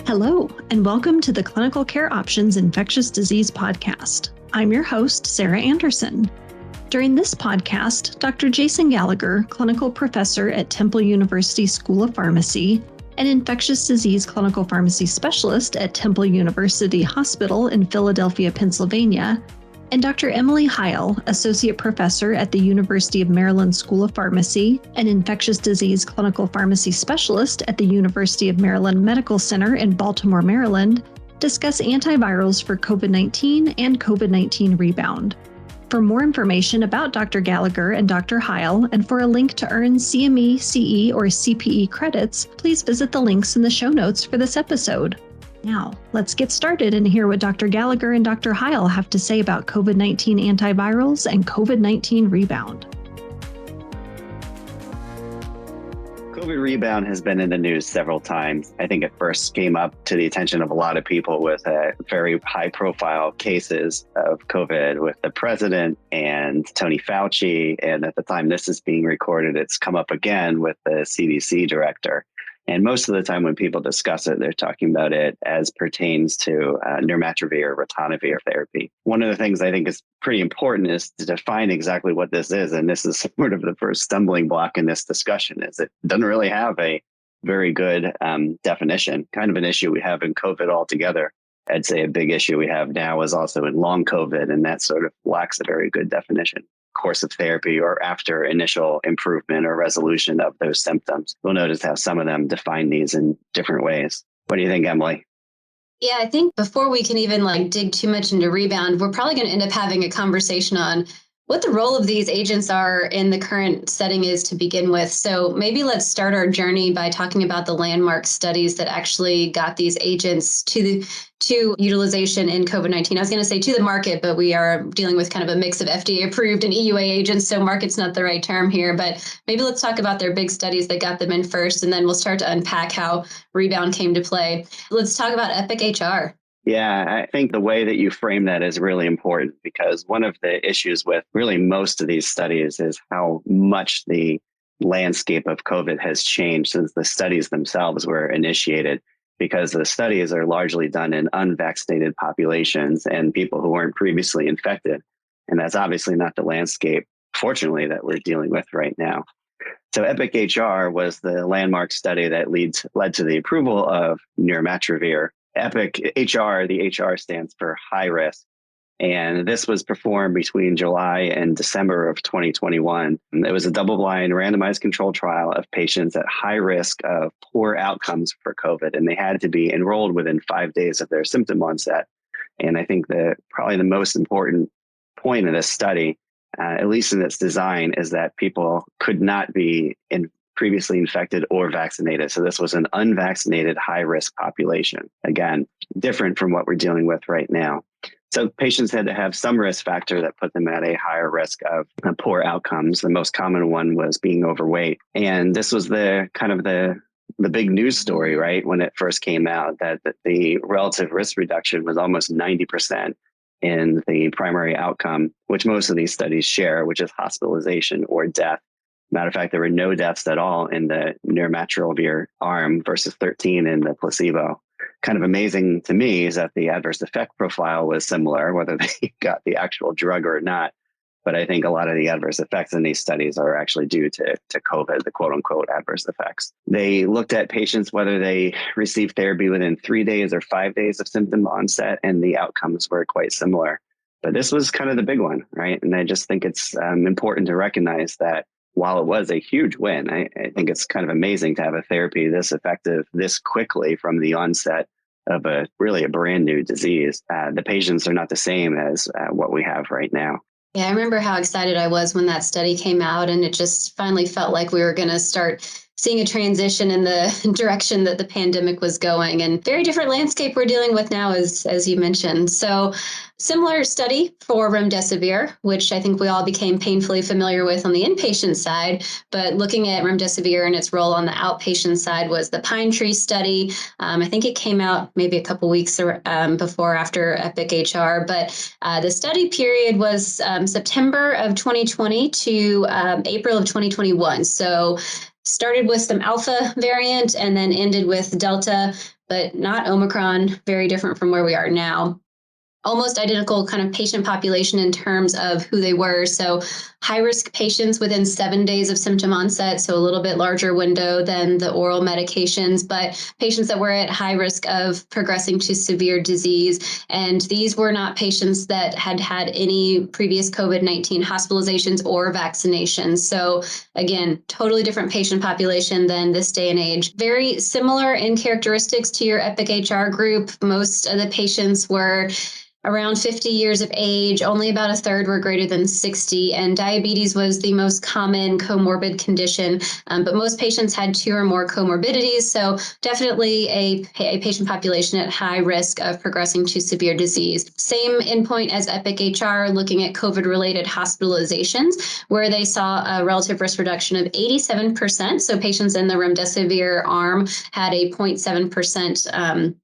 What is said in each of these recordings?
Hello, and welcome to the Clinical Care Options Infectious Disease Podcast. I'm your host, Sarah Anderson. During this podcast, Dr. Jason Gallagher, clinical professor at Temple University School of Pharmacy and infectious disease clinical pharmacy specialist at Temple University Hospital in Philadelphia, Pennsylvania, and Dr. Emily Heil, associate professor at the University of Maryland School of Pharmacy and infectious disease clinical pharmacy specialist at the University of Maryland Medical Center in Baltimore, Maryland, discuss antivirals for COVID-19 and COVID-19 Rebound. For more information about Dr. Gallagher and Dr. Heil, and for a link to earn CME, CE, or CPE credits, please visit the links in the show notes for this episode. Now, let's get started and hear what Dr. Gallagher and Dr. Heil have to say about COVID-19 antivirals and COVID-19 Rebound. COVID rebound has been in the news several times. I think it first came up to the attention of a lot of people with very high-profile cases of COVID with the president and Tony Fauci. And at the time this is being recorded, it's come up again with the CDC director. And most of the time when people discuss it, they're talking about it as pertains to nirmatrelvir, ritonavir therapy. One of the things I think is pretty important is to define exactly what this is. And this is sort of the first stumbling block in this discussion, is it doesn't really have a very good definition, kind of an issue we have in COVID altogether. I'd say a big issue we have now is also in long COVID, and that sort of lacks a very good definition. Course of therapy or after initial improvement or resolution of those symptoms. We'll notice how some of them define these in different ways. What do you think, Emily? Yeah, I think before we can even dig too much into Rebound, we're probably going to end up having a conversation on what the role of these agents are in the current setting is to begin with. So maybe let's start our journey by talking about the landmark studies that actually got these agents to utilization in COVID-19. I was going to say to the market, but we are dealing with kind of a mix of FDA approved and EUA agents, so market's not the right term here. But maybe let's talk about their big studies that got them in first, and then we'll start to unpack how Rebound came to play. Let's talk about EPIC-HR. Yeah, I think the way that you frame that is really important, because one of the issues with really most of these studies is how much the landscape of COVID has changed since the studies themselves were initiated, because the studies are largely done in unvaccinated populations and people who weren't previously infected. And that's obviously not the landscape, fortunately, that we're dealing with right now. So EPIC-HR was the landmark study that led to the approval of nirmatrelvir. EPIC-HR, the HR stands for high risk. And this was performed between July and December of 2021. And it was a double-blind randomized controlled trial of patients at high risk of poor outcomes for COVID. And they had to be enrolled within 5 days of their symptom onset. And I think probably the most important point of this study, at least in its design, is that people could not be previously infected or vaccinated. So this was an unvaccinated high-risk population. Again, different from what we're dealing with right now. So patients had to have some risk factor that put them at a higher risk of poor outcomes. The most common one was being overweight. And this was the big news story, right? When it first came out, that the relative risk reduction was almost 90% in the primary outcome, which most of these studies share, which is hospitalization or death. Matter of fact, there were no deaths at all in the nirmatrelvir arm versus 13 in the placebo. Kind of amazing to me is that the adverse effect profile was similar, whether they got the actual drug or not. But I think a lot of the adverse effects in these studies are actually due to COVID, the quote unquote adverse effects. They looked at patients whether they received therapy within 3 days or 5 days of symptom onset, and the outcomes were quite similar. But this was kind of the big one, right? And I just think it's important to recognize that while it was a huge win, I think it's kind of amazing to have a therapy this effective this quickly from the onset of a brand new disease. The patients are not the same as what we have right now. Yeah, I remember how excited I was when that study came out, and it just finally felt like we were going to start seeing a transition in the direction that the pandemic was going, and very different landscape we're dealing with now, as you mentioned. So similar study for remdesivir, which I think we all became painfully familiar with on the inpatient side, but looking at remdesivir and its role on the outpatient side was the PINETREE study. I think it came out maybe a couple weeks before or after EPIC-HR, but the study period was September of 2020 to April of 2021. So started with some alpha variant and then ended with Delta, but not Omicron, very different from where we are now. Almost identical kind of patient population in terms of who they were. So high-risk patients within 7 days of symptom onset, so a little bit larger window than the oral medications, but patients that were at high risk of progressing to severe disease. And these were not patients that had had any previous COVID-19 hospitalizations or vaccinations. So again, totally different patient population than this day and age. Very similar in characteristics to your EPIC-HR group. Most of the patients were around 50 years of age, only about a third were greater than 60, and diabetes was the most common comorbid condition, but most patients had 2 or more comorbidities, so definitely a patient population at high risk of progressing to severe disease. Same endpoint as EPIC-HR, looking at COVID-related hospitalizations, where they saw a relative risk reduction of 87%, so patients in the remdesivir arm had a 0.7%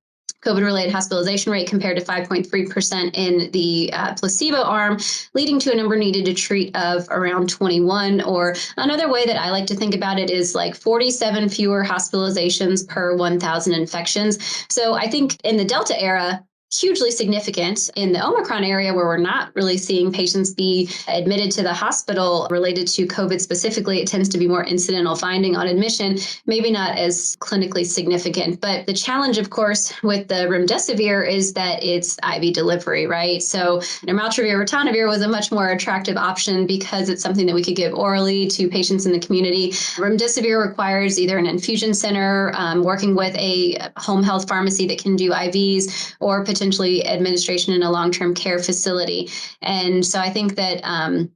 COVID-related hospitalization rate compared to 5.3% in the placebo arm, leading to a number needed to treat of around 21. Or another way that I like to think about it is like 47 fewer hospitalizations per 1,000 infections. So I think in the Delta era, hugely significant. In the Omicron area, where we're not really seeing patients be admitted to the hospital related to COVID specifically, it tends to be more incidental finding on admission, maybe not as clinically significant. But the challenge, of course, with the remdesivir is that it's IV delivery, right? So nirmatrelvir, ritonavir was a much more attractive option because it's something that we could give orally to patients in the community. Remdesivir requires either an infusion center, working with a home health pharmacy that can do IVs, or potentially administration in a long-term care facility. And so I think that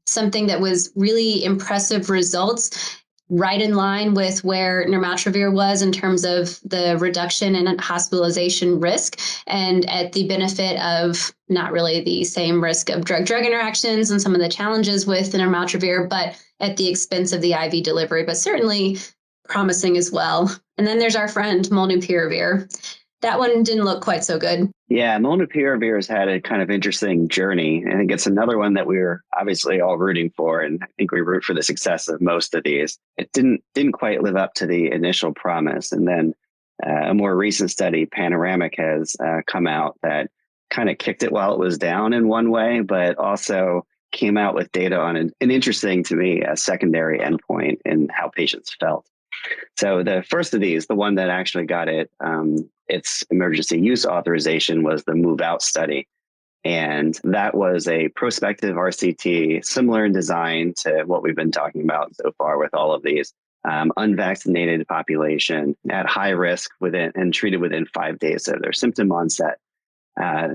something that was really impressive results, right in line with where nirmatrelvir was in terms of the reduction in hospitalization risk, and at the benefit of not really the same risk of drug-drug interactions and some of the challenges with the nirmatrelvir, but at the expense of the IV delivery, but certainly promising as well. And then there's our friend molnupiravir. That one didn't look quite so good. Yeah, molnupiravir has had a kind of interesting journey. I think it's another one that we're obviously all rooting for, and I think we root for the success of most of these. It didn't quite live up to the initial promise, and then a more recent study, Panoramic, has come out that kind of kicked it while it was down in one way, but also came out with data on an interesting, to me, a secondary endpoint in how patients felt. So the first of these, the one that actually got its emergency use authorization, was the Move Out study. And that was a prospective RCT, similar in design to what we've been talking about so far with all of these. Unvaccinated population at high risk and treated within 5 days of their symptom onset.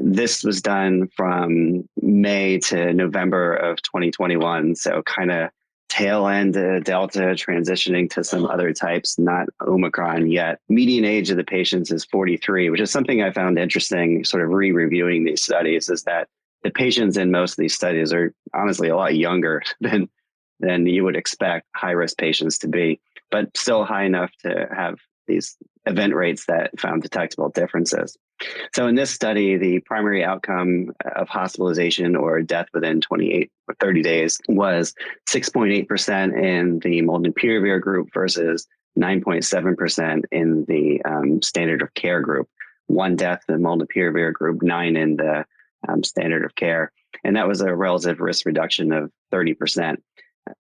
This was done from May to November of 2021. So kind of tail end Delta, transitioning to some other types, not Omicron yet. Median age of the patients is 43, which is something I found interesting, sort of re-reviewing these studies, is that the patients in most of these studies are honestly a lot younger than you would expect high-risk patients to be, but still high enough to have these event rates that found detectable differences. So in this study, the primary outcome of hospitalization or death within 28 or 30 days was 6.8% in the molnupiravir group versus 9.7% in the standard of care group. 1 death in the molnupiravir group, 9 in the standard of care. And that was a relative risk reduction of 30%.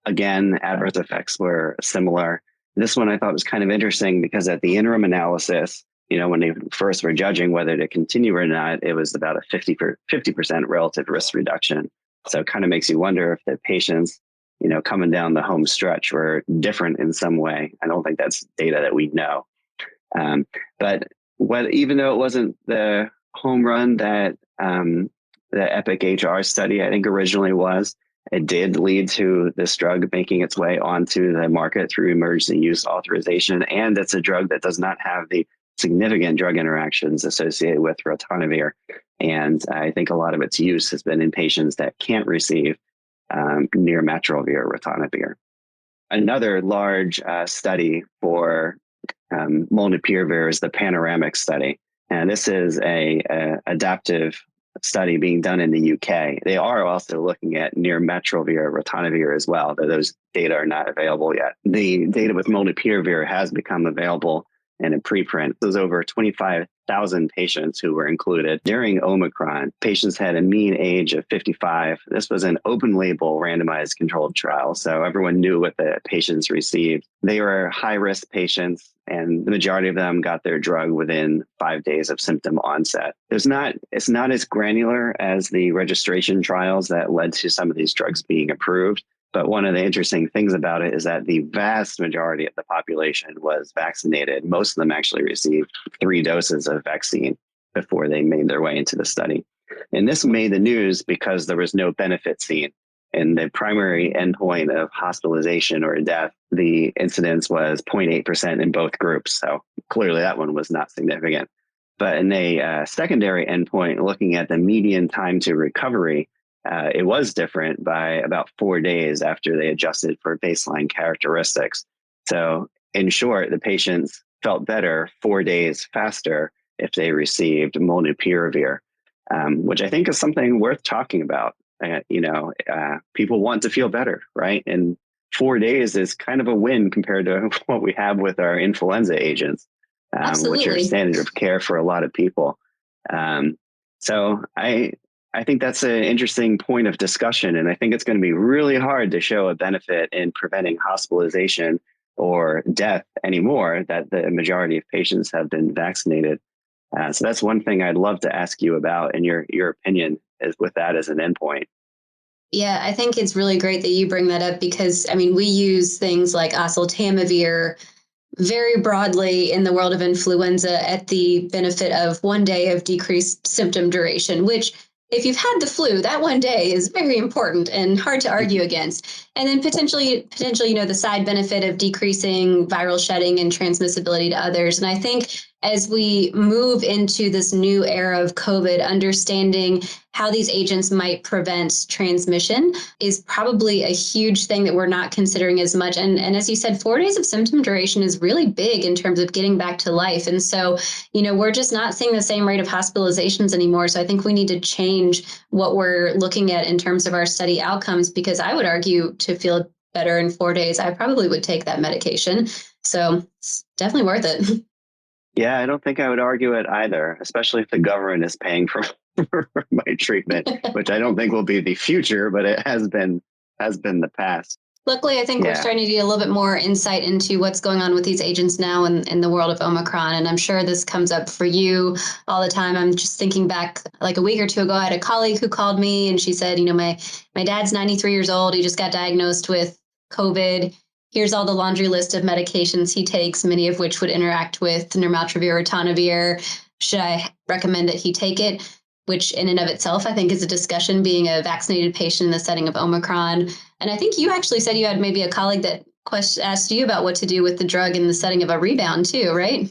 Again, adverse effects were similar. This one I thought was kind of interesting because at the interim analysis, when they first were judging whether to continue or not, it was about a 50% relative risk reduction. So it kind of makes you wonder if the patients, coming down the home stretch were different in some way. I don't think that's data that we know. But even though it wasn't the home run that the EPIC-HR study, I think, originally was, it did lead to this drug making its way onto the market through emergency use authorization. And it's a drug that does not have the significant drug interactions associated with ritonavir. And I think a lot of its use has been in patients that can't receive nirmatrelvir or ritonavir. Another large study for molnupiravir is the Panoramic study. And this is a adaptive study being done in the UK. They are also looking at nirmatrelvir, ritonavir as well, though those data are not available yet. The data with molnupiravir has become available in a preprint. There's over 25,000 patients who were included. During Omicron, patients had a mean age of 55. This was an open label randomized controlled trial, so everyone knew what the patients received. They were high risk patients, and the majority of them got their drug within 5 days of symptom onset. It's not as granular as the registration trials that led to some of these drugs being approved. But one of the interesting things about it is that the vast majority of the population was vaccinated. Most of them actually received 3 doses of vaccine before they made their way into the study. And this made the news because there was no benefit seen. In the primary endpoint of hospitalization or death, the incidence was 0.8% in both groups. So clearly that one was not significant. But in a secondary endpoint, looking at the median time to recovery, it was different by about 4 days after they adjusted for baseline characteristics. So in short, the patients felt better 4 days faster if they received molnupiravir, which I think is something worth talking about. People want to feel better, right? And 4 days is kind of a win compared to what we have with our influenza agents, which are standard of care for a lot of people. So I think that's an interesting point of discussion, and I think it's going to be really hard to show a benefit in preventing hospitalization or death anymore that the majority of patients have been vaccinated. So that's one thing I'd love to ask you about, and your opinion is with that as an endpoint. Yeah, I think it's really great that you bring that up because, I mean, we use things like oseltamivir very broadly in the world of influenza at the benefit of 1 day of decreased symptom duration, which if you've had the flu, that 1 day is very important and hard to argue against. And then potentially, the side benefit of decreasing viral shedding and transmissibility to others. And I think as we move into this new era of COVID, understanding how these agents might prevent transmission is probably a huge thing that we're not considering as much. And as you said, 4 days of symptom duration is really big in terms of getting back to life. And so, we're just not seeing the same rate of hospitalizations anymore. So I think we need to change what we're looking at in terms of our study outcomes, because I would argue to feel better in 4 days, I probably would take that medication. So it's definitely worth it. Yeah, I don't think I would argue it either, especially if the government is paying for my treatment, which I don't think will be the future, but it has been the past. Luckily, I think we're starting to get a little bit more insight into what's going on with these agents now in the world of Omicron. And I'm sure this comes up for you all the time. I'm just thinking back like a week or two ago, I had a colleague who called me and she said, my dad's 93 years old. He just got diagnosed with COVID. Here's all the laundry list of medications he takes, many of which would interact with nirmatrelvir or ritonavir. Should I recommend that he take it? Which in and of itself, I think is a discussion, being a vaccinated patient in the setting of Omicron. And I think you actually said you had maybe a colleague that asked you about what to do with the drug in the setting of a rebound too, right?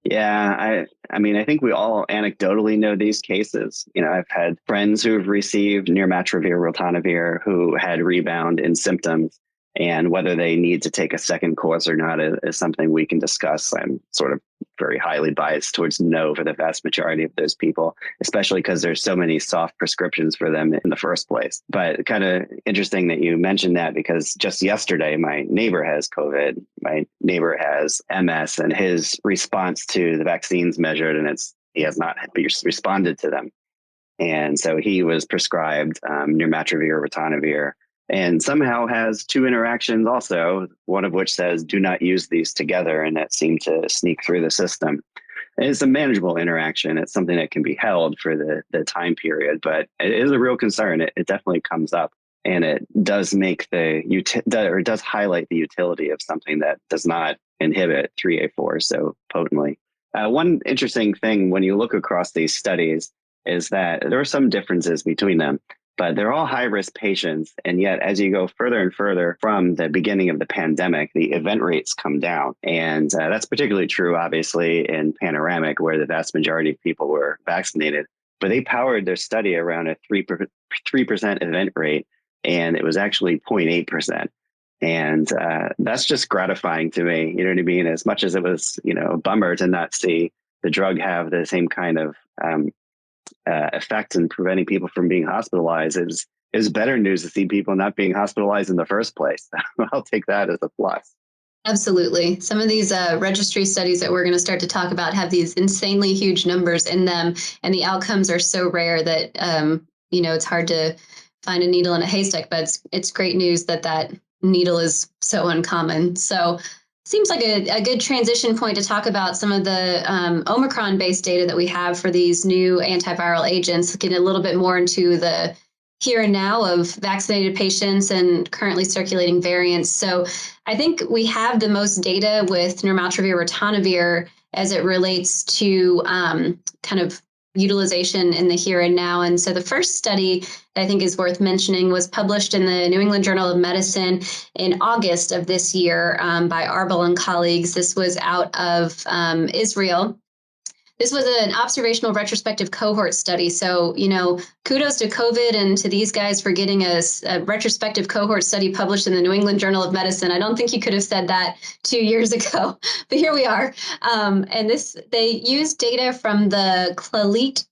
Yeah, I mean, I think we all anecdotally know these cases. I've had friends who have received nirmatrelvir, ritonavir, who had rebound in symptoms. And whether they need to take a second course or not is something we can discuss. I'm sort of very highly biased towards no for the vast majority of those people, especially because there's so many soft prescriptions for them in the first place. But kind of interesting that you mentioned that, because just yesterday, my neighbor has COVID. My neighbor has MS, and his response to the vaccines measured, and he has not responded to them. And so he was prescribed nirmatrelvir, ritonavir, and somehow has 2 interactions also, one of which says, do not use these together. And that seemed to sneak through the system. And it's a manageable interaction. It's something that can be held for the time period, but it is a real concern. It definitely comes up, and it does make it does highlight the utility of something that does not inhibit 3A4 so potently. One interesting thing when you look across these studies is that there are some differences between them. But they're all high-risk patients. And yet, as you go further and further from the beginning of the pandemic, the event rates come down. And that's particularly true, obviously, in Panoramic, where the vast majority of people were vaccinated. But they powered their study around a 3% event rate, and it was actually 0.8%. And that's just gratifying to me. You know what I mean? As much as it was, a bummer to not see the drug have the same kind of effect in preventing people from being hospitalized is better news to see people not being hospitalized in the first place. I'll take that as a plus. Absolutely. Some of these registry studies that we're going to start to talk about have these insanely huge numbers in them, and the outcomes are so rare that it's hard to find a needle in a haystack. But it's great news that needle is so uncommon. So seems like a good transition point to talk about some of the Omicron-based data that we have for these new antiviral agents, getting a little bit more into the here and now of vaccinated patients and currently circulating variants. So I think we have the most data with nirmatrelvir, ritonavir as it relates to kind of utilization in the here and now. And so the first study that I think is worth mentioning was published in the New England Journal of Medicine in August of this year by Arbel and colleagues. This was out of Israel. This was an observational retrospective cohort study. So, kudos to COVID and to these guys for getting a retrospective cohort study published in the New England Journal of Medicine. I don't think you could have said that 2 years ago, but here we are. And they used data from the Clalit,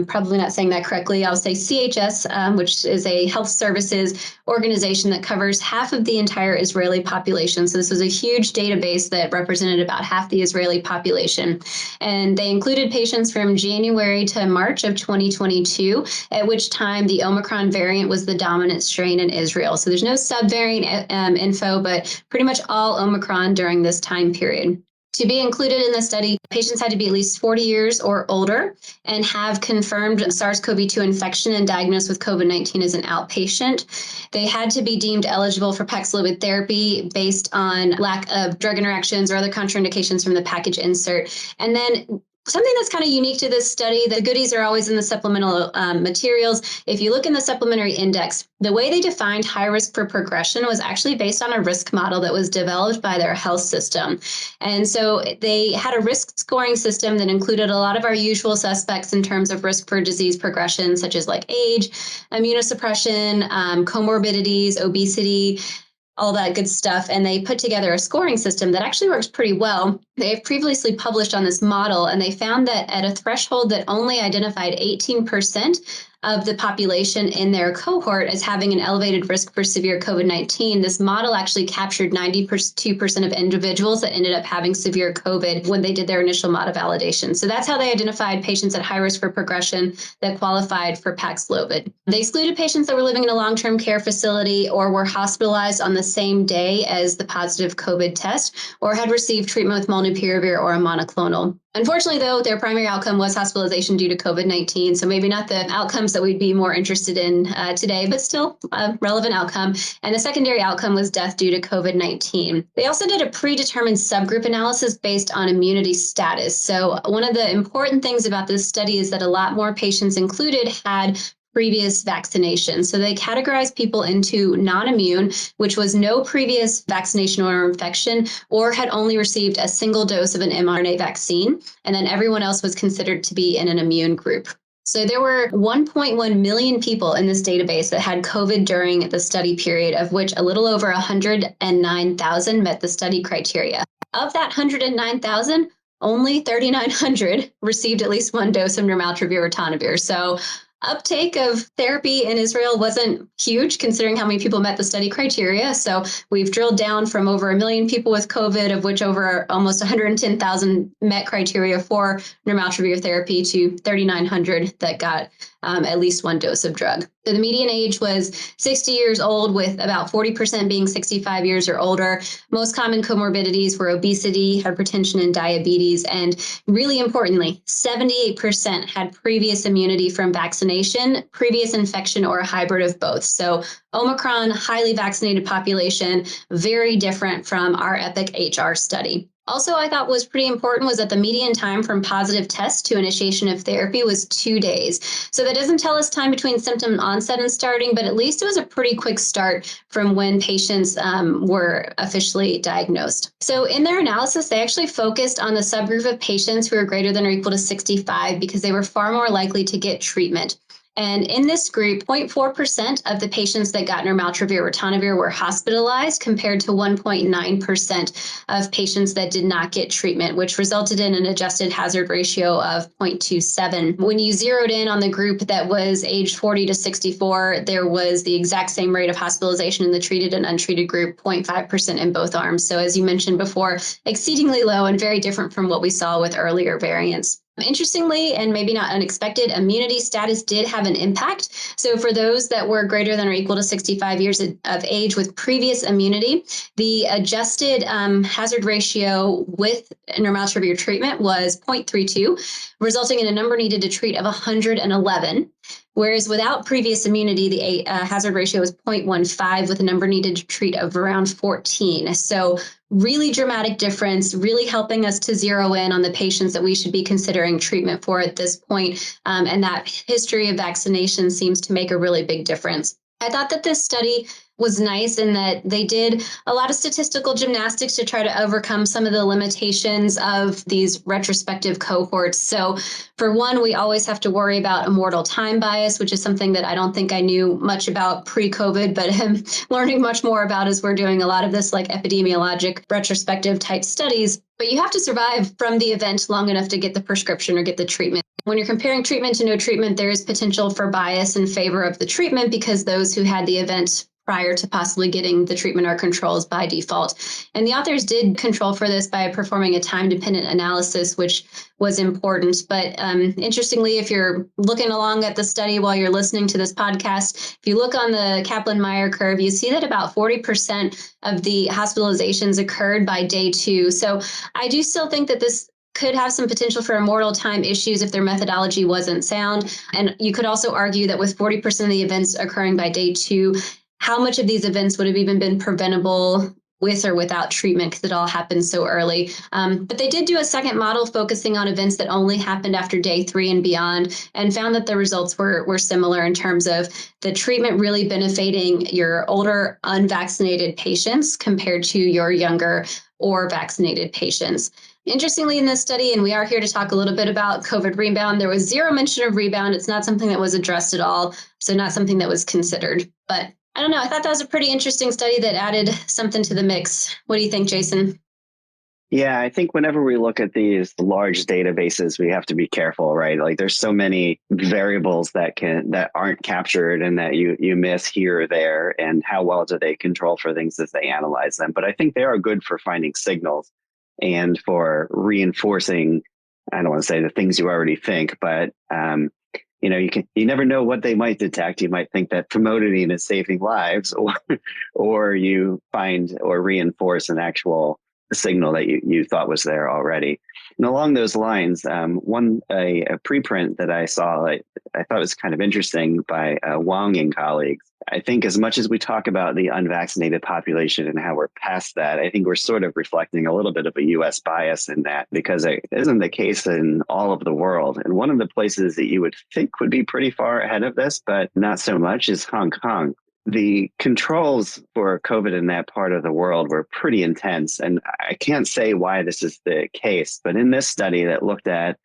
probably not saying that correctly, I'll say CHS, which is a health services organization that covers half of the entire Israeli population. So this was a huge database that represented about half the Israeli population. And they included patients from January to March of 2022, at which time the Omicron variant was the dominant strain in Israel. So there's no subvariant info, but pretty much all Omicron during this time period. To be included in the study, patients had to be at least 40 years or older and have confirmed SARS-CoV-2 infection and diagnosed with COVID-19 as an outpatient. They had to be deemed eligible for Paxlovid therapy based on lack of drug interactions or other contraindications from the package insert. And then something that's kind of unique to this study, the goodies are always in the supplemental materials. If you look in the supplementary index, the way they defined high risk for progression was actually based on a risk model that was developed by their health system. And so they had a risk scoring system that included a lot of our usual suspects in terms of risk for disease progression, such as like age, immunosuppression, comorbidities, obesity, all that good stuff. And they put together a scoring system that actually works pretty well. They have previously published on this model, and they found that at a threshold that only identified 18% of the population in their cohort as having an elevated risk for severe COVID-19, this model actually captured 92% of individuals that ended up having severe COVID when they did their initial model validation. So that's how they identified patients at high risk for progression that qualified for Paxlovid. They excluded patients that were living in a long-term care facility or were hospitalized on the same day as the positive COVID test or had received treatment with molnupiravir or a monoclonal. Unfortunately, though, their primary outcome was hospitalization due to COVID-19, so maybe not the outcomes that we'd be more interested in today, but still a relevant outcome. And the secondary outcome was death due to COVID-19. They also did a predetermined subgroup analysis based on immunity status. So one of the important things about this study is that a lot more patients included had previous vaccination. So they categorized people into non-immune, which was no previous vaccination or infection, or had only received a single dose of an mRNA vaccine. And then everyone else was considered to be in an immune group. So there were 1.1 million people in this database that had COVID during the study period, of which a little over 109,000 met the study criteria. Of that 109,000, only 3,900 received at least one dose of nirmatrelvir or ritonavir. So uptake of therapy in Israel wasn't huge considering how many people met the study criteria. So we've drilled down from over 1 million people with COVID, of which over almost 110,000 met criteria for nirmatrelvir therapy, to 3,900 that got at least one dose of drug. So the median age was 60 years old, with about 40% being 65 years or older. Most common comorbidities were obesity, hypertension, and diabetes. And really importantly, 78% had previous immunity from vaccination, previous infection, or a hybrid of both. So Omicron, highly vaccinated population, very different from our EPIC HR study. Also, I thought was pretty important was that the median time from positive test to initiation of therapy was 2 days. So that doesn't tell us time between symptom onset and starting, but at least it was a pretty quick start from when patients were officially diagnosed. So in their analysis, they actually focused on the subgroup of patients who were greater than or equal to 65 because they were far more likely to get treatment. And in this group, 0.4% of the patients that got nirmatrelvir ritonavir were hospitalized compared to 1.9% of patients that did not get treatment, which resulted in an adjusted hazard ratio of 0.27. When you zeroed in on the group that was age 40 to 64, there was the exact same rate of hospitalization in the treated and untreated group, 0.5% in both arms. So as you mentioned before, exceedingly low and very different from what we saw with earlier variants. Interestingly, and maybe not unexpected, immunity status did have an impact. So for those that were greater than or equal to 65 years of age with previous immunity, the adjusted hazard ratio with nirmatrelvir treatment was 0.32, resulting in a number needed to treat of 111. Whereas without previous immunity, the hazard ratio was 0.15 with a number needed to treat of around 14. So really dramatic difference, really helping us to zero in on the patients that we should be considering treatment for at this point. And that history of vaccination seems to make a really big difference. I thought that this study was nice in that they did a lot of statistical gymnastics to try to overcome some of the limitations of these retrospective cohorts. So for one, we always have to worry about immortal time bias, which is something that I don't think I knew much about pre-COVID, but am learning much more about as we're doing a lot of this like epidemiologic retrospective type studies. But you have to survive from the event long enough to get the prescription or get the treatment. When you're comparing treatment to no treatment, there is potential for bias in favor of the treatment because those who had the event prior to possibly getting the treatment are controls by default. And the authors did control for this by performing a time-dependent analysis, which was important. But interestingly, if you're looking along at the study while you're listening to this podcast, if you look on the Kaplan-Meier curve, you see that about 40% of the hospitalizations occurred by day 2. So I do still think that this could have some potential for immortal time issues if their methodology wasn't sound. And you could also argue that with 40% of the events occurring by day 2, how much of these events would have even been preventable with or without treatment because it all happened so early. But they did do a second model focusing on events that only happened after day 3 and beyond and found that the results were similar in terms of the treatment really benefiting your older unvaccinated patients compared to your younger or vaccinated patients. Interestingly, in this study, and we are here to talk a little bit about COVID rebound, there was zero mention of rebound. It's not something that was addressed at all, so not something that was considered. But I don't know. I thought that was a pretty interesting study that added something to the mix. What do you think, Jason? Yeah, I think whenever we look at these large databases, we have to be careful, right? Like there's so many variables that aren't captured and that you miss here or there, and how well do they control for things as they analyze them. But I think they are good for finding signals and for reinforcing, I don't want to say the things you already think, but you never know what they might detect. You might think that famotidine is saving lives, or you find or reinforce an actual signal that you thought was there already. And along those lines, a preprint that I saw, I thought was kind of interesting by Wang and colleagues. I think as much as we talk about the unvaccinated population and how we're past that, I think we're sort of reflecting a little bit of a U.S. bias in that, because it isn't the case in all of the world. And one of the places that you would think would be pretty far ahead of this, but not so much, is Hong Kong. The controls for COVID in that part of the world were pretty intense. And I can't say why this is the case, but in this study that looked at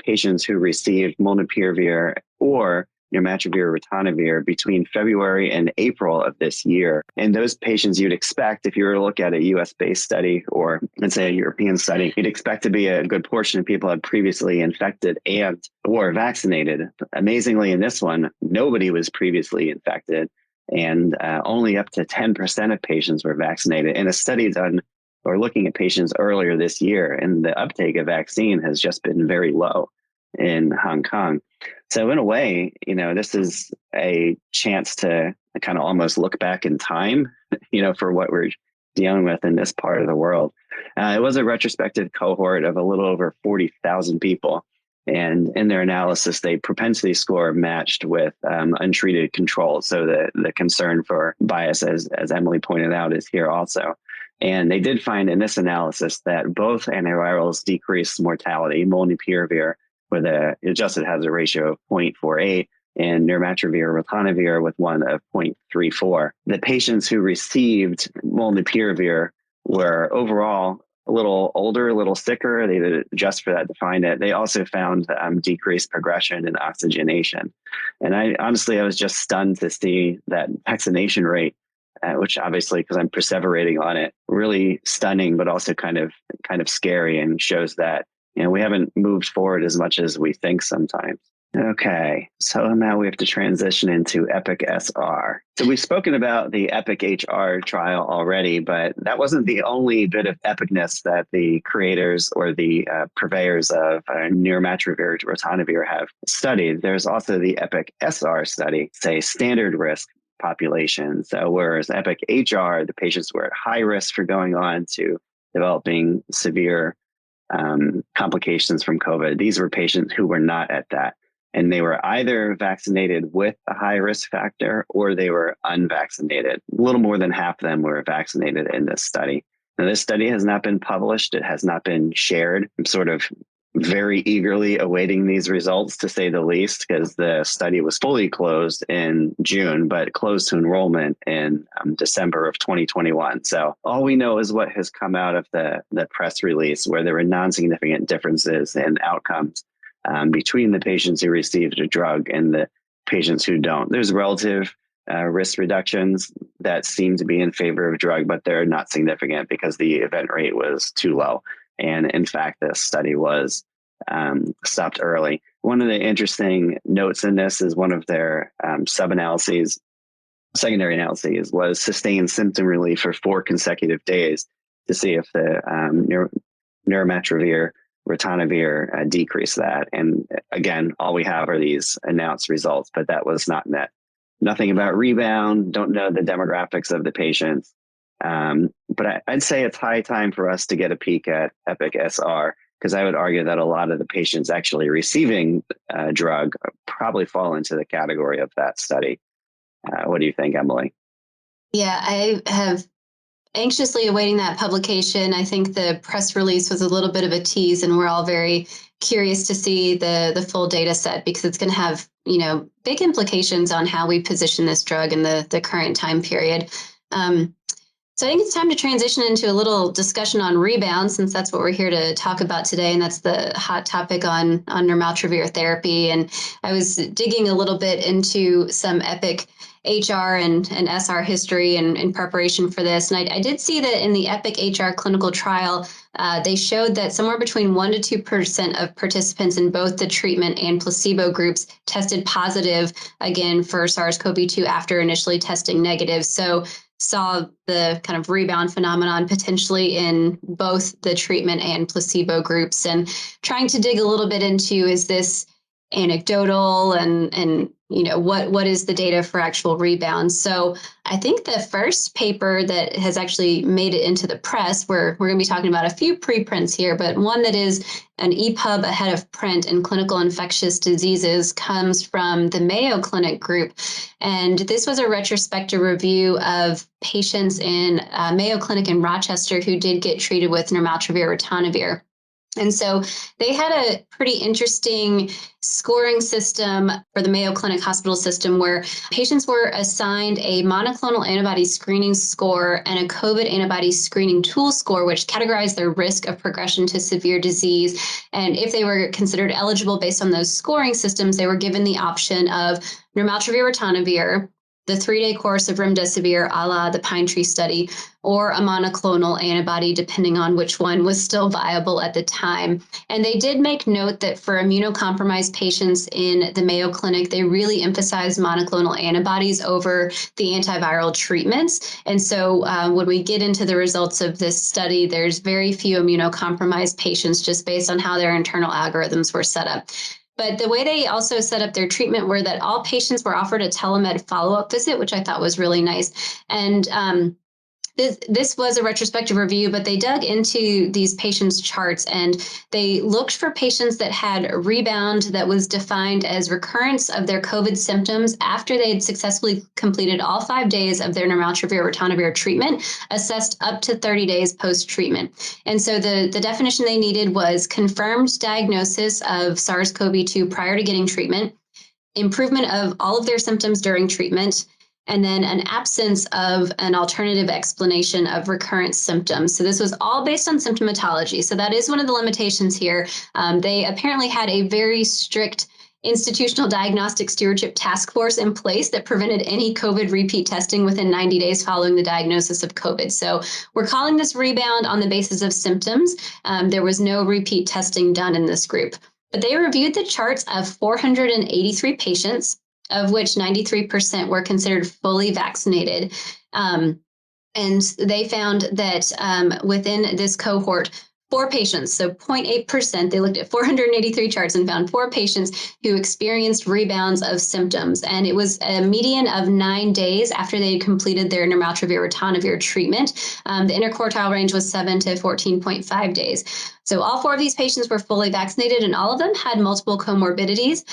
patients who received molnupiravir or nirmatrelvir ritonavir between February and April of this year. And those patients you'd expect, if you were to look at a US-based study or let's say a European study, you'd expect to be a good portion of people had previously infected and or vaccinated. Amazingly, in this one, nobody was previously infected, and only up to 10% of patients were vaccinated. In a study done or looking at patients earlier this year, and the uptake of vaccine has just been very low in Hong Kong. So in a way, this is a chance to kind of almost look back in time, for what we're dealing with in this part of the world. It was a retrospective cohort of a little over 40,000 people. And in their analysis, they propensity score matched with untreated controls. So the concern for bias, as Emily pointed out, is here also. And they did find in this analysis that both antivirals decreased mortality, molnupiravir with an adjusted hazard ratio of 0.48 and nirmatrelvir ritonavir with one of 0.34. The patients who received molnupiravir were overall a little older, a little sicker. They did just for that to find it. They also found decreased progression and oxygenation. And I was just stunned to see that vaccination rate, which obviously, because I'm perseverating on it, really stunning, but also kind of scary, and shows that, we haven't moved forward as much as we think sometimes. Okay, so now we have to transition into EPIC SR. So we've spoken about the EPIC HR trial already, but that wasn't the only bit of epicness that the creators or the purveyors of nirmatrelvir, ritonavir have studied. There's also the EPIC SR study, say standard risk population. So whereas EPIC HR, the patients were at high risk for going on to developing severe complications from COVID. These were patients who were not at that. And they were either vaccinated with a high risk factor or they were unvaccinated. A little more than half of them were vaccinated in this study. Now, this study has not been published. It has not been shared. I'm sort of very eagerly awaiting these results, to say the least, because the study was fully closed in June, but closed to enrollment in December of 2021. So all we know is what has come out of the press release, where there were non-significant differences in outcomes between the patients who received a drug and the patients who don't. There's relative risk reductions that seem to be in favor of drug, but they're not significant because the event rate was too low. And in fact, this study was stopped early. One of the interesting notes in this is one of their sub-analyses, secondary analyses, was sustained symptom relief for 4 consecutive days to see if the nirmatrelvir, ritonavir decreased that. And again, all we have are these announced results, but that was not met. Nothing about Rebound, don't know the demographics of the patients. But I'd say it's high time for us to get a peek at EPIC SR, because I would argue that a lot of the patients actually receiving a drug probably fall into the category of that study. What do you think, Emily? Yeah, I have anxiously awaiting that publication. I think the press release was a little bit of a tease, and we're all very curious to see the full data set, because it's going to have, big implications on how we position this drug in the current time period. So I think it's time to transition into a little discussion on Rebound, since that's what we're here to talk about today, and that's the hot topic on nirmatrelvir therapy. And I was digging a little bit into some EPIC HR and SR history in preparation for this. And I did see that in the EPIC HR clinical trial, they showed that somewhere between 1% to 2% of participants in both the treatment and placebo groups tested positive, again, for SARS-CoV-2 after initially testing negative. So saw the kind of rebound phenomenon potentially in both the treatment and placebo groups, and trying to dig a little bit into, is this anecdotal and what is the data for actual rebound? So I think the first paper that has actually made it into the press, we're going to be talking about a few preprints here, but one that is an EPUB ahead of print in Clinical Infectious Diseases comes from the Mayo Clinic group. And this was a retrospective review of patients in Mayo Clinic in Rochester who did get treated with nirmatrelvir ritonavir. And so they had a pretty interesting scoring system for the Mayo Clinic hospital system, where patients were assigned a monoclonal antibody screening score and a COVID antibody screening tool score, which categorized their risk of progression to severe disease. And if they were considered eligible based on those scoring systems, they were given the option of nirmatrelvir ritonavir, the 3-day course of remdesivir a la the PINETREE study, or a monoclonal antibody, depending on which one was still viable at the time. And they did make note that for immunocompromised patients in the Mayo Clinic, they really emphasized monoclonal antibodies over the antiviral treatments. And so when we get into the results of this study, there's very few immunocompromised patients, just based on how their internal algorithms were set up. But the way they also set up their treatment were that all patients were offered a telemed follow-up visit, which I thought was really nice. And this was a retrospective review, but they dug into these patients' charts, and they looked for patients that had rebound that was defined as recurrence of their COVID symptoms after they had successfully completed all 5 days of their nirmatrelvir ritonavir treatment, assessed up to 30 days post-treatment. And so the definition they needed was confirmed diagnosis of SARS-CoV-2 prior to getting treatment, improvement of all of their symptoms during treatment, and then an absence of an alternative explanation of recurrent symptoms. So this was all based on symptomatology. So that is one of the limitations here. They apparently had a very strict institutional diagnostic stewardship task force in place that prevented any COVID repeat testing within 90 days following the diagnosis of COVID. So we're calling this Rebound on the basis of symptoms. There was no repeat testing done in this group, but they reviewed the charts of 483 patients, of which 93% were considered fully vaccinated. And they found that within this cohort, 4 patients, so 0.8%, they looked at 483 charts and found 4 patients who experienced rebounds of symptoms. And it was a median of 9 days after they had completed their nirmatrelvir ritonavir treatment. The interquartile range was 7 to 14.5 days. So all 4 of these patients were fully vaccinated, and all of them had multiple comorbidities.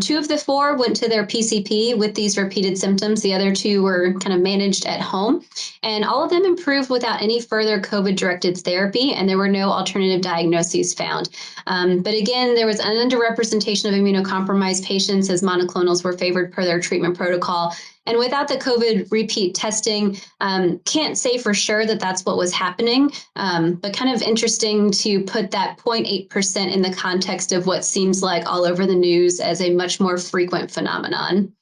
2 of the 4 went to their PCP with these repeated symptoms. The other 2 were kind of managed at home, and all of them improved without any further COVID-directed therapy, and there were no alternative diagnoses found. But again, there was an underrepresentation of immunocompromised patients as monoclonals were favored per their treatment protocol. And without the COVID repeat testing, can't say for sure that that's what was happening, but kind of interesting to put that 0.8% in the context of what seems like all over the news as a much more frequent phenomenon.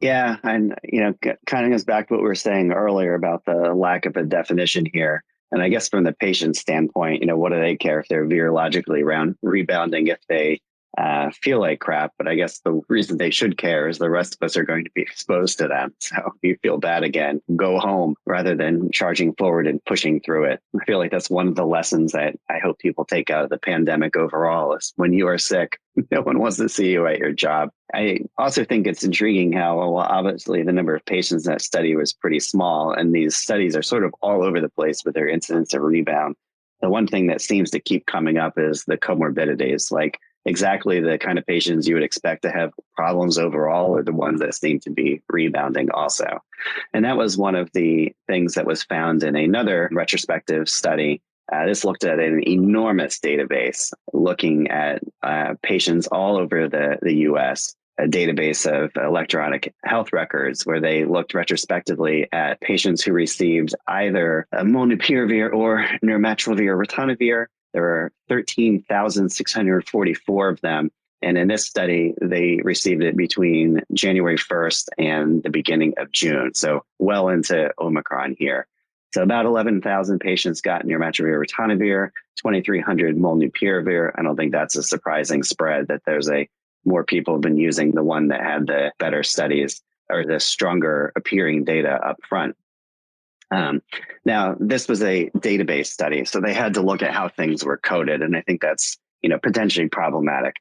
Yeah, and kind of goes back to what we were saying earlier about the lack of a definition here. And I guess from the patient standpoint, what do they care if they're virologically rebounding if they feel like crap? But I guess the reason they should care is the rest of us are going to be exposed to them. So if you feel bad again, go home rather than charging forward and pushing through it. I feel like that's one of the lessons that I hope people take out of the pandemic overall is when you are sick, no one wants to see you at your job. I also think it's intriguing how, well, obviously the number of patients in that study was pretty small, and these studies are sort of all over the place with their incidence of rebound. The one thing that seems to keep coming up is the comorbidities, like exactly the kind of patients you would expect to have problems overall are the ones that seem to be rebounding also. And that was one of the things that was found in another retrospective study. This looked at an enormous database looking at patients all over the U.S., a database of electronic health records where they looked retrospectively at patients who received either molnupiravir or nirmatrelvir ritonavir. There were 13,644 of them. And in this study, they received it between January 1st and the beginning of June. So well into Omicron here. So about 11,000 patients got nirmatrelvir ritonavir, 2,300 molnupiravir. I don't think that's a surprising spread that there's more people have been using the one that had the better studies or the stronger appearing data up front. Now, this was a database study, so they had to look at how things were coded, and I think that's potentially problematic.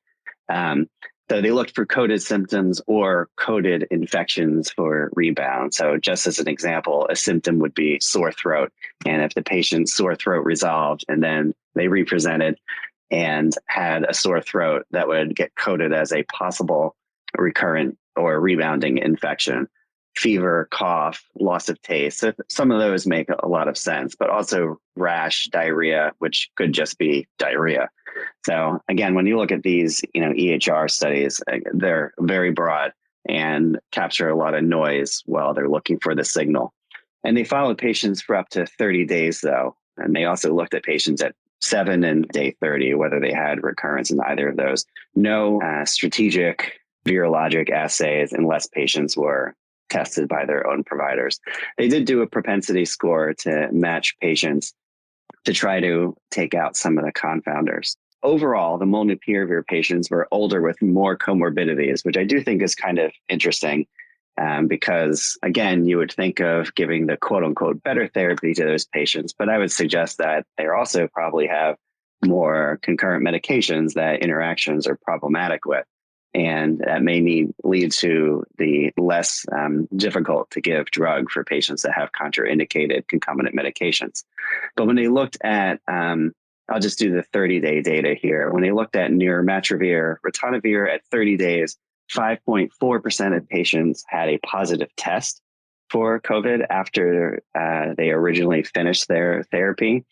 So they looked for coded symptoms or coded infections for rebound. So just as an example, a symptom would be sore throat. And if the patient's sore throat resolved and then they represented and had a sore throat, that would get coded as a possible recurrent or rebounding infection. Fever, cough, loss of taste. So some of those make a lot of sense, but also rash, diarrhea, which could just be diarrhea. So again, when you look at these, EHR studies, they're very broad and capture a lot of noise while they're looking for the signal. And they followed patients for up to 30 days, though. And they also looked at patients at 7 and day 30, whether they had recurrence in either of those. No strategic virologic assays unless patients were tested by their own providers. They did do a propensity score to match patients to try to take out some of the confounders. Overall, the molnupiravir patients were older with more comorbidities, which I do think is kind of interesting because, again, you would think of giving the quote unquote better therapy to those patients, but I would suggest that they also probably have more concurrent medications that interactions are problematic with. And that may lead to the less difficult to give drug for patients that have contraindicated concomitant medications. But when they looked at, I'll just do the 30-day data here. When they looked at nirmatrelvir ritonavir at 30 days, 5.4% of patients had a positive test for COVID after they originally finished their therapy.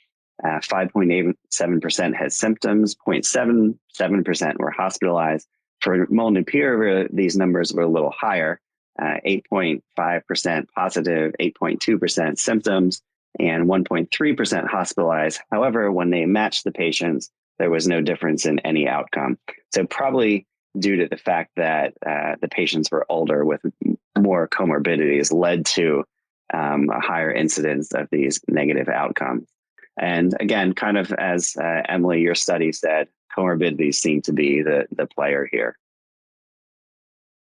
5.87% had symptoms, 0.77% were hospitalized. For molnupiravir, these numbers were a little higher. 8.5% positive, 8.2% symptoms, and 1.3% hospitalized. However, when they matched the patients, there was no difference in any outcome. So probably due to the fact that the patients were older with more comorbidities led to a higher incidence of these negative outcomes. And again, kind of as Emily, your study said, comorbidities seem to be the player here.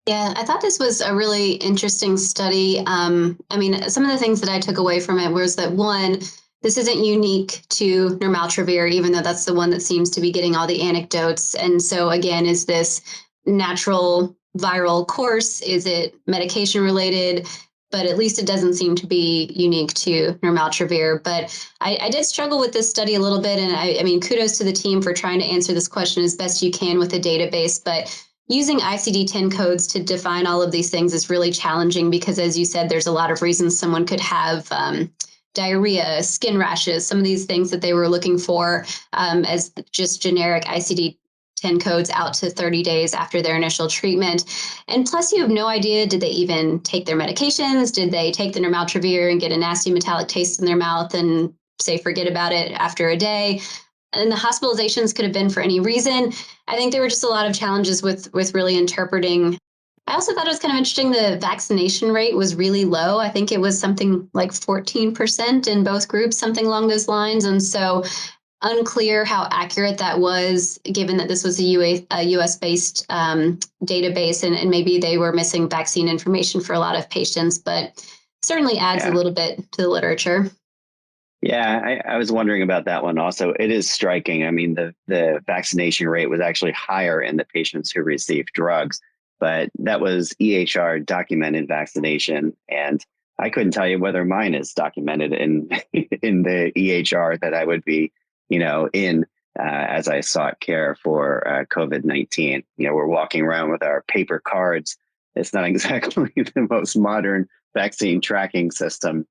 Yeah, I thought this was a really interesting study. I mean, some of the things that I took away from it was that, one, this isn't unique to nirmatrelvir, even though that's the one that seems to be getting all the anecdotes. And so, again, is this natural viral course? Is it medication related? But at least it doesn't seem to be unique to nirmatrelvir. But I did struggle with this study a little bit. And I mean, kudos to the team for trying to answer this question as best you can with a database. But using ICD-10 codes to define all of these things is really challenging because, as you said, there's a lot of reasons someone could have diarrhea, skin rashes, some of these things that they were looking for as just generic ICD-10 codes out to 30 days after their initial treatment. And plus, you have no idea, did they even take their medications? Did they take the nirmatrelvir and get a nasty metallic taste in their mouth and say, forget about it after a day? And the hospitalizations could have been for any reason. I think there were just a lot of challenges with really interpreting. I also thought it was kind of interesting. The vaccination rate was really low. I think it was something like 14% in both groups, something along those lines. And so unclear how accurate that was, given that this was a US-based database, and maybe they were missing vaccine information for a lot of patients, but certainly adds a little bit to the literature. Yeah, I was wondering about that one also. It is striking. I mean, the vaccination rate was actually higher in the patients who received drugs, but that was EHR documented vaccination. And I couldn't tell you whether mine is documented in the EHR that I would be, in as I sought care for COVID-19. We're walking around with our paper cards. It's not exactly the most modern vaccine tracking system.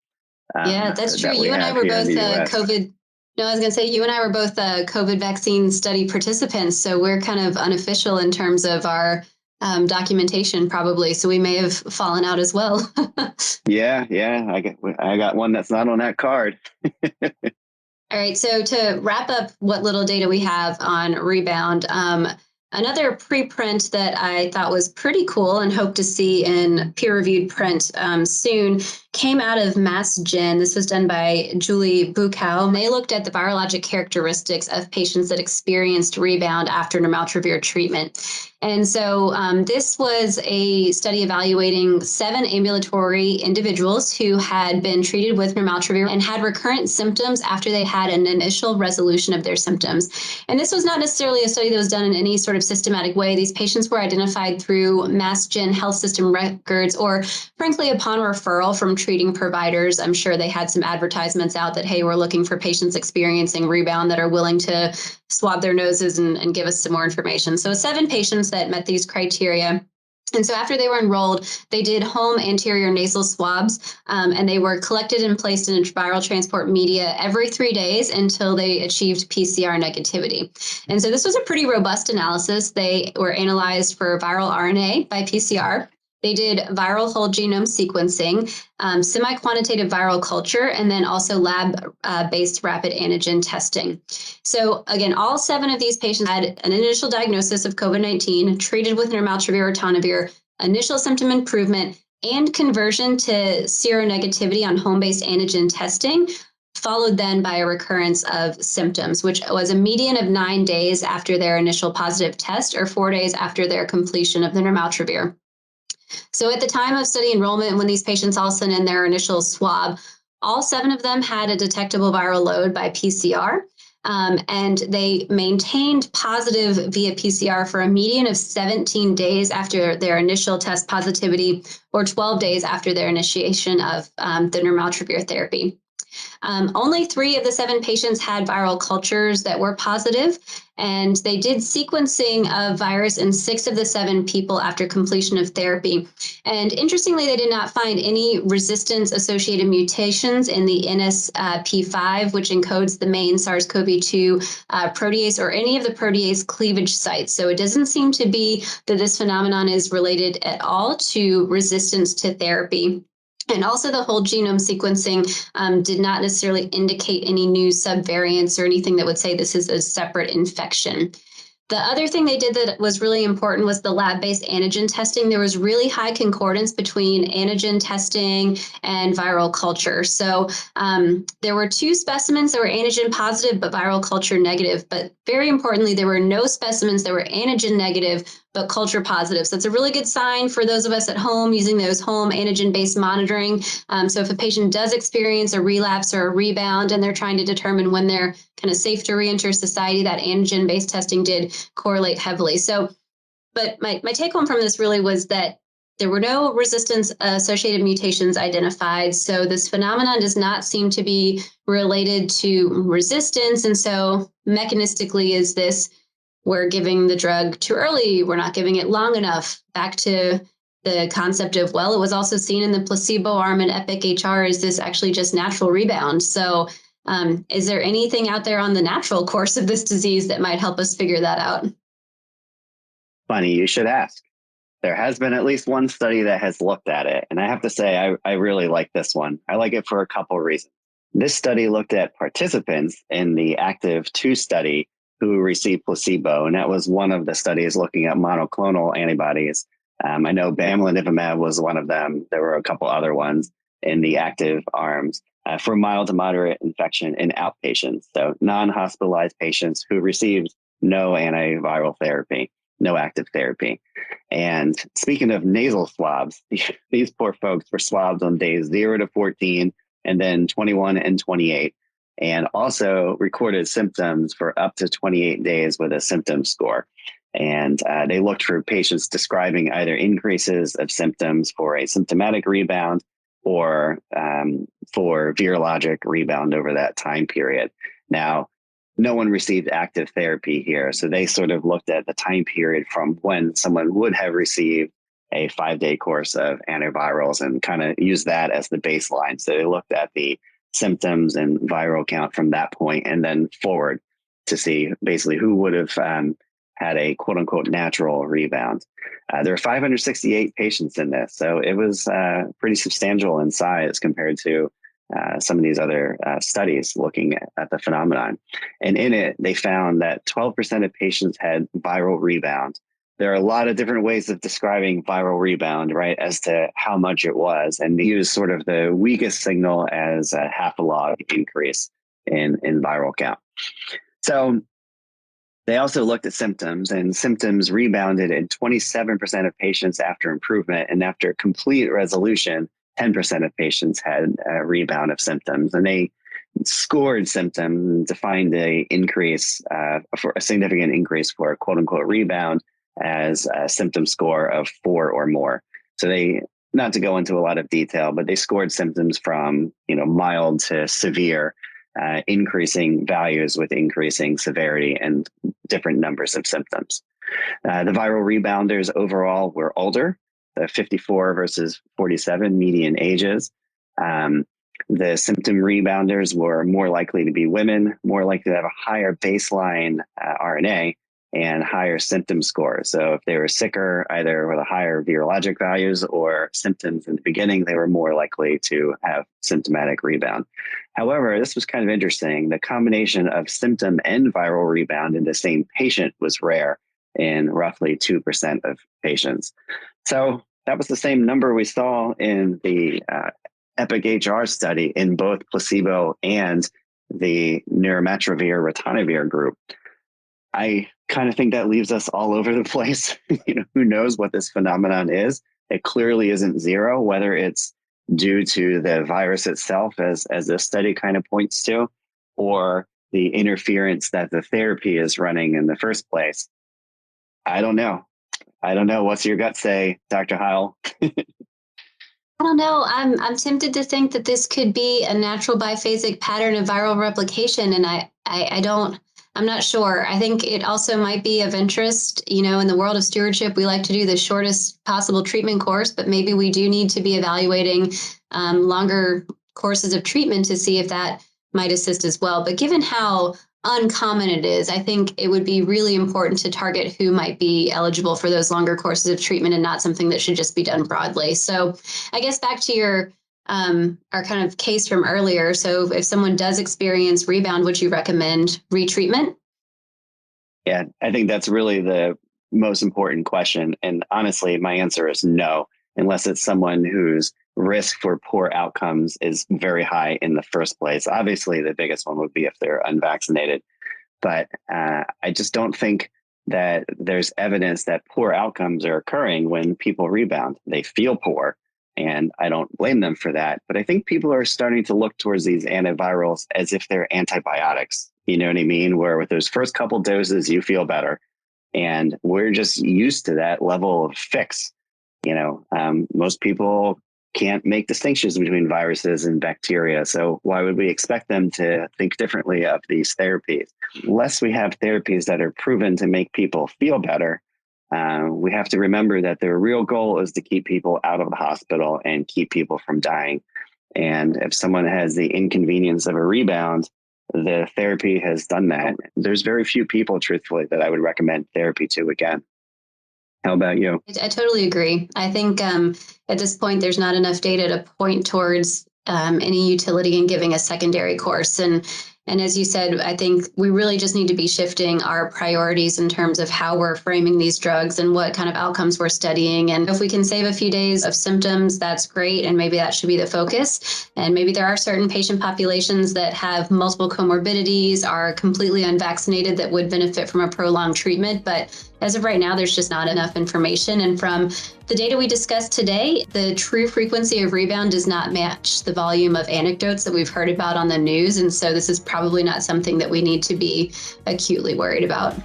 Yeah, that's true. You and I were both COVID. No, I was going to say you and I were both COVID vaccine study participants. So we're kind of unofficial in terms of our documentation, probably. So we may have fallen out as well. Yeah. I got one that's not on that card. All right. So to wrap up what little data we have on Rebound, another preprint that I thought was pretty cool and hope to see in peer-reviewed print soon came out of MassGen. This was done by Julie Buchow. They looked at the virologic characteristics of patients that experienced Rebound after nirmatrelvir treatment. And so this was a study evaluating 7 ambulatory individuals who had been treated with nirmatrelvir and had recurrent symptoms after they had an initial resolution of their symptoms. And this was not necessarily a study that was done in any sort of systematic way. These patients were identified through MassGen health system records, or frankly, upon referral from treating providers. I'm sure they had some advertisements out that, hey, we're looking for patients experiencing Rebound that are willing to swab their noses and give us some more information. So 7 patients that met these criteria. And so after they were enrolled, they did home anterior nasal swabs, and they were collected and placed in a viral transport media every 3 days until they achieved PCR negativity. And so this was a pretty robust analysis. They were analyzed for viral RNA by PCR. They did viral whole genome sequencing, semi-quantitative viral culture, and then also lab-based rapid antigen testing. So again, all 7 of these patients had an initial diagnosis of COVID-19, treated with nirmatrelvir or ritonavir, initial symptom improvement, and conversion to seronegativity on home-based antigen testing, followed then by a recurrence of symptoms, which was a median of 9 days after their initial positive test or 4 days after their completion of the nirmatrelvir. So at the time of study enrollment, when these patients all sent in their initial swab, all 7 of them had a detectable viral load by PCR, and they maintained positive via PCR for a median of 17 days after their initial test positivity, or 12 days after their initiation of the nirmatrelvir therapy. Only 3 of the 7 patients had viral cultures that were positive, and they did sequencing of virus in 6 of the 7 people after completion of therapy. And interestingly, they did not find any resistance-associated mutations in the NSP5, which encodes the main SARS-CoV-2 protease, or any of the protease cleavage sites. So it doesn't seem to be that this phenomenon is related at all to resistance to therapy. And also the whole genome sequencing did not necessarily indicate any new subvariants or anything that would say this is a separate infection. The other thing they did that was really important was the lab-based antigen testing. There was really high concordance between antigen testing and viral culture. So there were 2 specimens that were antigen positive but viral culture negative. But very importantly, there were no specimens that were antigen negative but culture positive. So it's a really good sign for those of us at home using those home antigen-based monitoring. So if a patient does experience a relapse or a rebound and they're trying to determine when they're kind of safe to reenter society, that antigen-based testing did correlate heavily. So, but my take home from this really was that there were no resistance-associated mutations identified. So this phenomenon does not seem to be related to resistance. And so mechanistically, is this we're giving the drug too early, we're not giving it long enough? Back to the concept of, well, it was also seen in the placebo arm in EPIC-HR. Is this actually just natural rebound? So is there anything out there on the natural course of this disease that might help us figure that out? Funny, you should ask. There has been at least one study that has looked at it. And I have to say, I really like this one. I like it for a couple of reasons. This study looked at participants in the ACTIV-2 study who received placebo. And that was one of the studies looking at monoclonal antibodies. I know bamlanivimab was one of them. There were a couple other ones in the active arms for mild to moderate infection in outpatients. So non-hospitalized patients who received no antiviral therapy, no active therapy. And speaking of nasal swabs, these poor folks were swabbed on days 0 to 14 and then 21 and 28. And also recorded symptoms for up to 28 days with a symptom score. And they looked for patients describing either increases of symptoms for a symptomatic rebound or for virologic rebound over that time period. Now, no one received active therapy here. So they sort of looked at the time period from when someone would have received a 5-day course of antivirals and kind of used that as the baseline. So they looked at the symptoms and viral count from that point and then forward to see basically who would have had a quote unquote natural rebound. There were 568 patients in this, so it was pretty substantial in size compared to some of these other studies looking at the phenomenon. And in it, they found that 12% of patients had viral rebound. There are a lot of different ways of describing viral rebound, right, as to how much it was. And they use sort of the weakest signal as a half a log increase in viral count. So they also looked at symptoms, and symptoms rebounded in 27% of patients after improvement. And after complete resolution, 10% of patients had a rebound of symptoms. And they scored symptoms and defined a increase for a significant increase for a quote unquote rebound as a symptom score of 4 or more. So they, not to go into a lot of detail, but they scored symptoms from, mild to severe, increasing values with increasing severity and different numbers of symptoms. The viral rebounders overall were older, 54 versus 47 median ages. The symptom rebounders were more likely to be women, more likely to have a higher baseline RNA and higher symptom scores. So if they were sicker, either with a higher virologic values or symptoms in the beginning, they were more likely to have symptomatic rebound. However, this was kind of interesting. The combination of symptom and viral rebound in the same patient was rare in roughly 2% of patients. So that was the same number we saw in the EPIC-HR study in both placebo and the nirmatrelvir ritonavir group. I kind of think that leaves us all over the place. Who knows what this phenomenon is? It clearly isn't zero, whether it's due to the virus itself, as this study kind of points to, or the interference that the therapy is running in the first place. I don't know. What's your gut say, Dr. Heil? I don't know. I'm tempted to think that this could be a natural biphasic pattern of viral replication. And I'm not sure. I think it also might be of interest, in the world of stewardship, we like to do the shortest possible treatment course, but maybe we do need to be evaluating longer courses of treatment to see if that might assist as well. But given how uncommon it is, I think it would be really important to target who might be eligible for those longer courses of treatment and not something that should just be done broadly. So I guess back to your our kind of case from earlier. So if someone does experience rebound, would you recommend retreatment? Yeah, I think that's really the most important question. And honestly, my answer is no, unless it's someone whose risk for poor outcomes is very high in the first place. Obviously, the biggest one would be if they're unvaccinated. But I just don't think that there's evidence that poor outcomes are occurring when people rebound. They feel poor, and I don't blame them for that. But I think people are starting to look towards these antivirals as if they're antibiotics. You know what I mean? Where with those first couple doses, you feel better. And we're just used to that level of fix. Most people can't make distinctions between viruses and bacteria. So why would we expect them to think differently of these therapies? Unless we have therapies that are proven to make people feel better, we have to remember that their real goal is to keep people out of the hospital and keep people from dying. And if someone has the inconvenience of a rebound, the therapy has done that. There's very few people, truthfully, that I would recommend therapy to again. How about you? I totally agree. I think at this point, there's not enough data to point towards any utility in giving a secondary course. And as you said, I think we really just need to be shifting our priorities in terms of how we're framing these drugs and what kind of outcomes we're studying. And if we can save a few days of symptoms, that's great. And maybe that should be the focus. And maybe there are certain patient populations that have multiple comorbidities, are completely unvaccinated, that would benefit from a prolonged treatment. But as of right now, there's just not enough information. And from the data we discussed today, the true frequency of rebound does not match the volume of anecdotes that we've heard about on the news. And so this is probably not something that we need to be acutely worried about.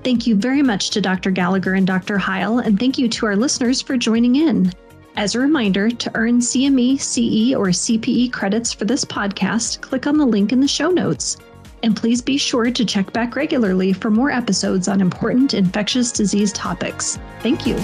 Thank you very much to Dr. Gallagher and Dr. Heil, and thank you to our listeners for joining in. As a reminder, to earn CME, CE, or CPE credits for this podcast, click on the link in the show notes. And please be sure to check back regularly for more episodes on important infectious disease topics. Thank you.